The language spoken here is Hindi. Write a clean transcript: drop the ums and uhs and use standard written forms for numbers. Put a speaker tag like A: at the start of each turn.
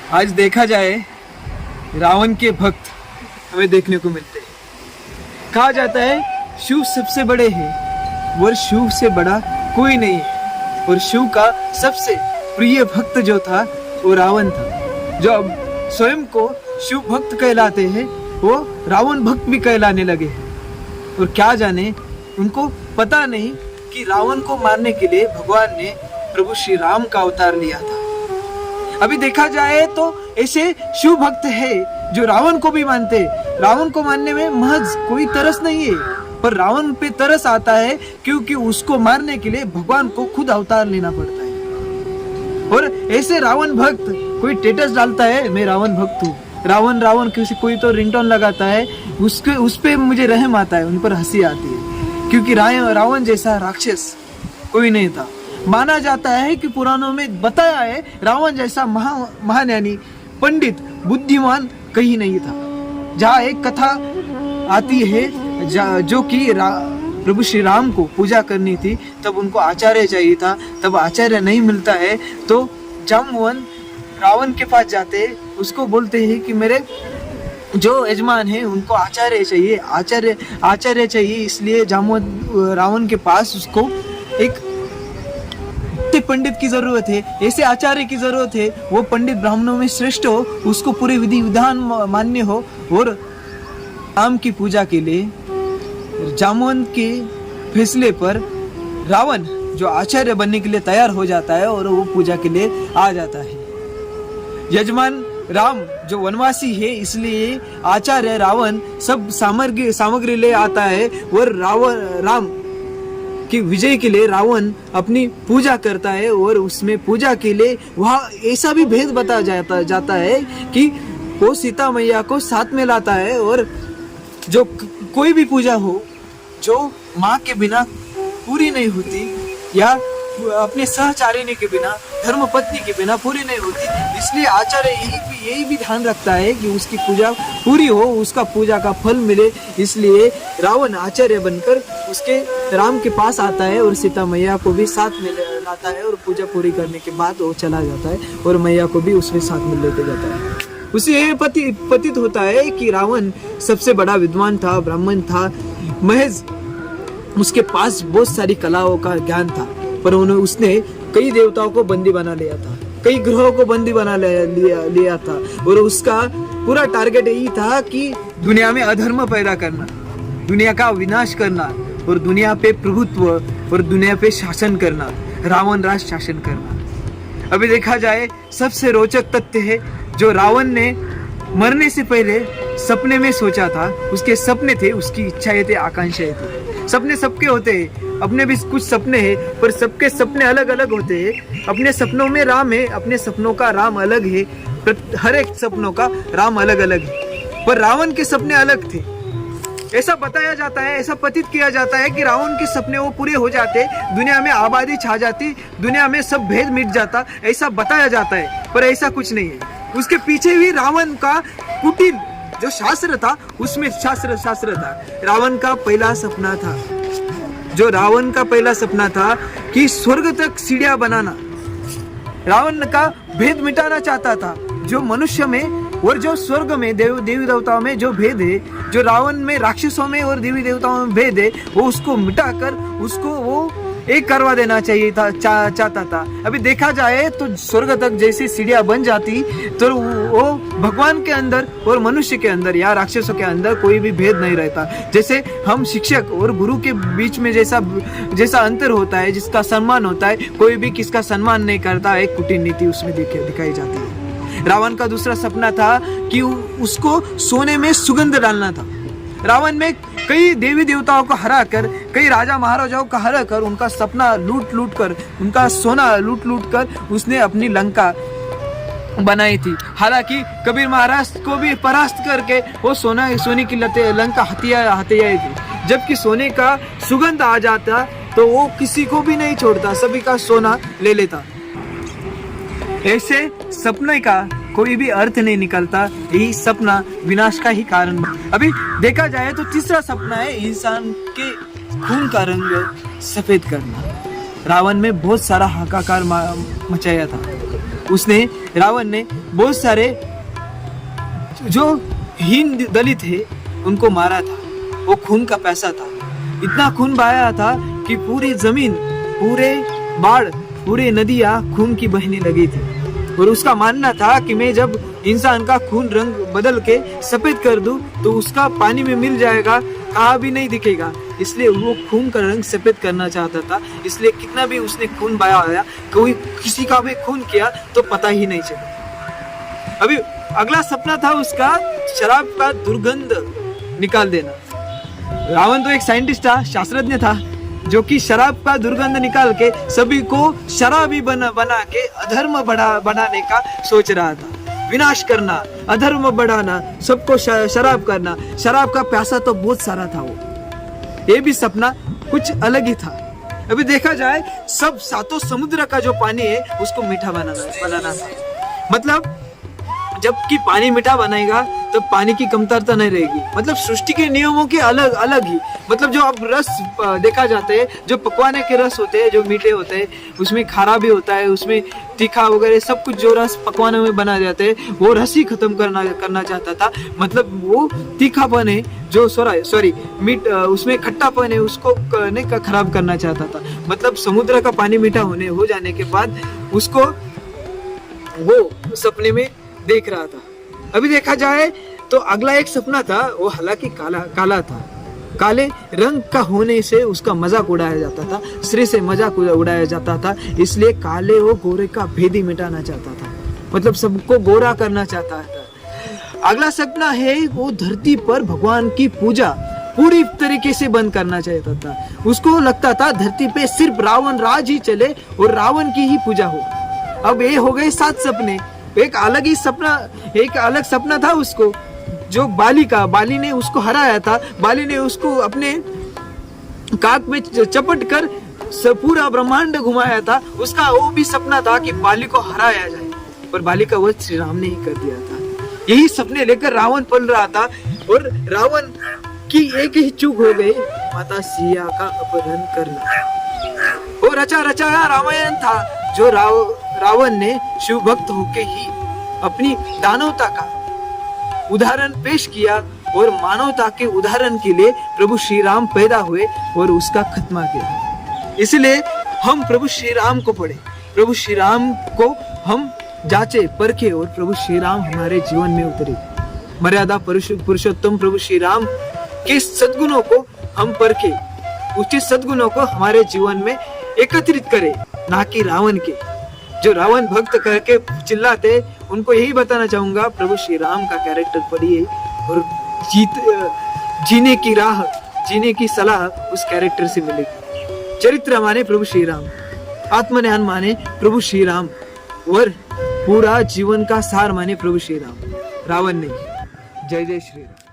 A: आज देखा जाए रावण के भक्त हमें देखने को मिलते हैं। कहा जाता है शिव सबसे बड़े हैं और शिव से बड़ा कोई नहीं है। और शिव का सबसे प्रिय भक्त जो था वो रावण था। जो अब स्वयं को शिव भक्त कहलाते हैं वो रावण भक्त भी कहलाने लगे। और क्या जाने उनको पता नहीं कि रावण को मारने के लिए भगवान ने प्रभु श्री राम का अवतार लिया था। अभी देखा जाए तो ऐसे शिव भक्त है जो रावण को भी मानते। रावण को मानने में महज कोई तरस नहीं है, पर रावण पे तरस आता है क्योंकि उसको मारने के लिए भगवान को खुद अवतार लेना पड़ता है। और ऐसे रावण भक्त कोई स्टेटस डालता है मैं रावण भक्त हूँ, रावण रावण किसी कोई तो रिंगटोन लगाता है, उस पे मुझे रहम आता है, उन पर हंसी आती है। क्योंकि रावण जैसा राक्षस कोई नहीं था। माना जाता है कि पुराणों में बताया है रावण जैसा महाज्ञानी पंडित बुद्धिमान कहीं नहीं था। जहाँ एक कथा आती है जो कि प्रभु श्री राम को पूजा करनी थी, तब उनको आचार्य चाहिए था, तब आचार्य नहीं मिलता है तो जाम्बुवन रावण के पास जाते हैं, उसको बोलते हैं कि मेरे जो यजमान है उनको आचार्य चाहिए, आचार्य चाहिए। इसलिए जाम्बुवन रावण के पास उसको एक पंडित की जरूरत है, ऐसे आचार्य की जरूरत है, वो पंडित ब्राह्मणों में श्रेष्ठ हो, उसको पूरे विधि विधान मान्य हो। और राम की पूजा के लिए जाम्बुवंत के फैसले पर रावण जो आचार्य बनने के लिए तैयार हो जाता है और वो पूजा के लिए आ जाता है। यजमान राम जो वनवासी है इसलिए आचार्य रावण सब सामग्री ले आता है और राम कि विजय के लिए रावण अपनी पूजा करता है। और उसमें पूजा के लिए वहाँ ऐसा भी भेद बताया जाता है कि वो सीता मैया को साथ में लाता है। और जो कोई भी पूजा हो जो माँ के बिना पूरी नहीं होती या अपने सहचारिणी के बिना, धर्म पत्नी के बिना पूरी नहीं होती, इसलिए आचार्य यही भी ध्यान रखता है कि उसकी पूजा पूरी हो, उसका पूजा का फल मिले। इसलिए रावण आचार्य बनकर उसके राम के पास आता है और सीता मैया को भी साथ में लाता है। और पूजा पूरी करने के बाद वो चला जाता है और मैया को भी उसमें साथ में लेके जाता है। उसे यह प्रतीत होता है कि रावण सबसे बड़ा विद्वान था, ब्राह्मण था, महज उसके पास बहुत सारी कलाओं का ज्ञान था, पर उसने कई देवताओं को बंदी बना लिया था, कई ग्रहों को बंदी बना लिया था। और उसका पूरा टारगेट यही था कि दुनिया में अधर्म पैदा करना, दुनिया का विनाश करना और दुनिया पे प्रभुत्व और दुनिया पे शासन करना, रावण राज शासन करना। अभी देखा जाए सबसे रोचक तथ्य है जो रावण ने मरने से पहले सपने में सोचा था। उसके सपने थे, उसकी इच्छाएं थे, आकांक्षाएं थे। सपने सबके होते हैं, अपने भी कुछ सपने हैं, पर सबके सपने अलग अलग होते हैं। अपने सपनों में राम है, अपने सपनों का राम अलग है, हर एक सपनों का राम अलग अलग है। पर रावण के सपने अलग थे। ऐसा बताया जाता है, ऐसा प्रतीत किया जाता है कि रावण के सपने वो पूरे हो जाते, दुनिया में आबादी छा जाती, दुनिया में सब भेद मिट जाता, ऐसा बताया जाता है। पर ऐसा कुछ नहीं है। उसके पीछे भी रावण का कुटिल जो शास्त्र था, उसमें शास्त्र था। रावण का पहला सपना था, जो रावण का पहला सपना था कि स्वर्ग तक सीढ़ियां बनाना। रावण का भेद मिटाना चाहता था, जो मनुष्य में और जो स्वर्ग में देवी देवताओं में जो भेद है, जो रावण में राक्षसों में और देवी देवताओं में भेद है, वो उसको मिटाकर उसको वो एक करवा देना चाहिए था, चाहता था। अभी देखा जाए तो स्वर्ग तक जैसी सीढ़ियां बन जाती तो वो भगवान के अंदर और मनुष्य के अंदर या राक्षसों के अंदर कोई भी भेद नहीं रहता। जैसे हम शिक्षक और गुरु के बीच में जैसा अंतर होता है, जिसका सम्मान होता है, कोई भी किसका सम्मान नहीं करता, एक कुटिल नीति उसमें दिखाई जाती है। रावण का दूसरा सपना था कि उसको सोने में सुगंध डालना था। रावण में कई देवी देवताओं को हरा कर, कई राजा महाराजाओं को हरा कर, उनका सपना लूट कर, उनका सोना लूट कर उसने अपनी लंका बनाई थी। हालांकि कबीर महाराज को भी परास्त करके वो सोने की लंका हथिया थी। जबकि सोने का सुगंध आ जाता तो वो किसी को भी नहीं छोड़ता, सभी का सोना ले लेता। ऐसे सपने का कोई भी अर्थ नहीं निकलता, यही सपना विनाश का ही कारण। अभी देखा जाए तो तीसरा सपना है इंसान के खून का रंग सफेद करना। रावण में बहुत सारा हाहाकार मचाया था। उसने रावण ने बहुत सारे जो हीन दलित है उनको मारा था। वो खून का पैसा था, इतना खून बहाया था कि पूरी जमीन, पूरे बाढ़, पूरी नदियां खून की बहने लगी थी। और उसका मानना था कि मैं जब इंसान का खून रंग बदल के सफेद कर दूं तो उसका पानी में मिल जाएगा, कहाँ भी नहीं दिखेगा। इसलिए वो खून का रंग सफेद करना चाहता था। इसलिए कितना भी उसने खून बहाया, कोई किसी का भी खून किया तो पता ही नहीं चला। अभी अगला सपना था उसका शराब का दुर्गंध निकाल देना। रावण तो एक साइंटिस्ट था, शास्त्रज्ञ था, जो कि शराब का दुर्गंध निकाल के सभी को शराबी बना के अधर्म बनाने का सोच रहा था। विनाश करना, अधर्म बढ़ाना, सबको शराब करना। शराब का प्यासा तो बहुत सारा था वो। ये भी सपना कुछ अलग ही था। अभी देखा जाए, सब सातों समुद्र का जो पानी है उसको मीठा बनाना था। मतलब जबकि पानी मीठा बनाएगा तो पानी की कमतरता नहीं रहेगी। मतलब सृष्टि के नियमों के अलग अलग ही, मतलब जो अब रस देखा जाता है, जो पकवाने के रस होते हैं, जो मीठे होते हैं, उसमें खारा भी होता है, उसमें तीखा वगैरह सब कुछ जो रस पकवानों में बना जाते हैं, वो रस ही खत्म करना चाहता था। मतलब वो तीखापन है जो सॉरी मीठ, उसमें खट्टापन है, उसको खराब करना चाहता था। मतलब समुद्र का पानी मीठा हो जाने के बाद उसको वो सपने में देख रहा था। अभी देखा जाए तो अगला एक सपना था, वो हालांकि काला था। काले रंग का होने से उसका मजाक उड़ाया जाता था, सिरे से मजाक उड़ाया जाता था। इसलिए काले वो गोरे का भेद ही मिटाना चाहता था, मतलब सबको गोरा करना चाहता था। अगला सपना है, वो धरती पर भगवान की पूजा पूरी तरीके से बंद करना चाहता था। उसको लगता था धरती पे सिर्फ रावण राज ही चले और रावण की ही पूजा हो। अब ये हो गए 7 सपने। एक अलग सपना था उसको, जो बाली ने उसको हराया था। बाली ने उसको अपने काक में चपट कर पूरा ब्रह्मांड घुमाया था। उसका वो भी सपना था कि बाली को हराया जाए, पर बाली का वध श्री राम ने ही कर दिया था। यही सपने लेकर रावण पल रहा था, और रावण की एक ही चूक हो गई, माता सिया का अपहरण करना। वो रचाया रामायण था, जो रावण ने शिव भक्त होके ही अपनी दानवता का उदाहरण पेश किया, और मानवता के उदाहरण के लिए प्रभु श्री राम पैदा हुए और उसका खत्मा किया। इसलिए हम प्रभु श्री राम को पढ़े, प्रभु श्री राम को हम जांचे परखे, और प्रभु श्री राम हमारे जीवन में उतरे। मर्यादा पुरुषोत्तम प्रभु श्री राम के सद्गुणों को हम परखे, उचित सद्गुणों को हमारे जीवन में एकत्रित करें, ना कि रावण के। जो रावण भक्त करके चिल्लाते, उनको यही बताना चाहूंगा, प्रभु श्री राम का कैरेक्टर पढ़िए और जीने की राह, जीने की सलाह उस कैरेक्टर से मिलेगी। चरित्र माने प्रभु श्री राम, आत्मज्ञान माने प्रभु श्री राम, और पूरा जीवन का सार माने प्रभु श्री राम, रावण नहीं। जय जय श्री राम।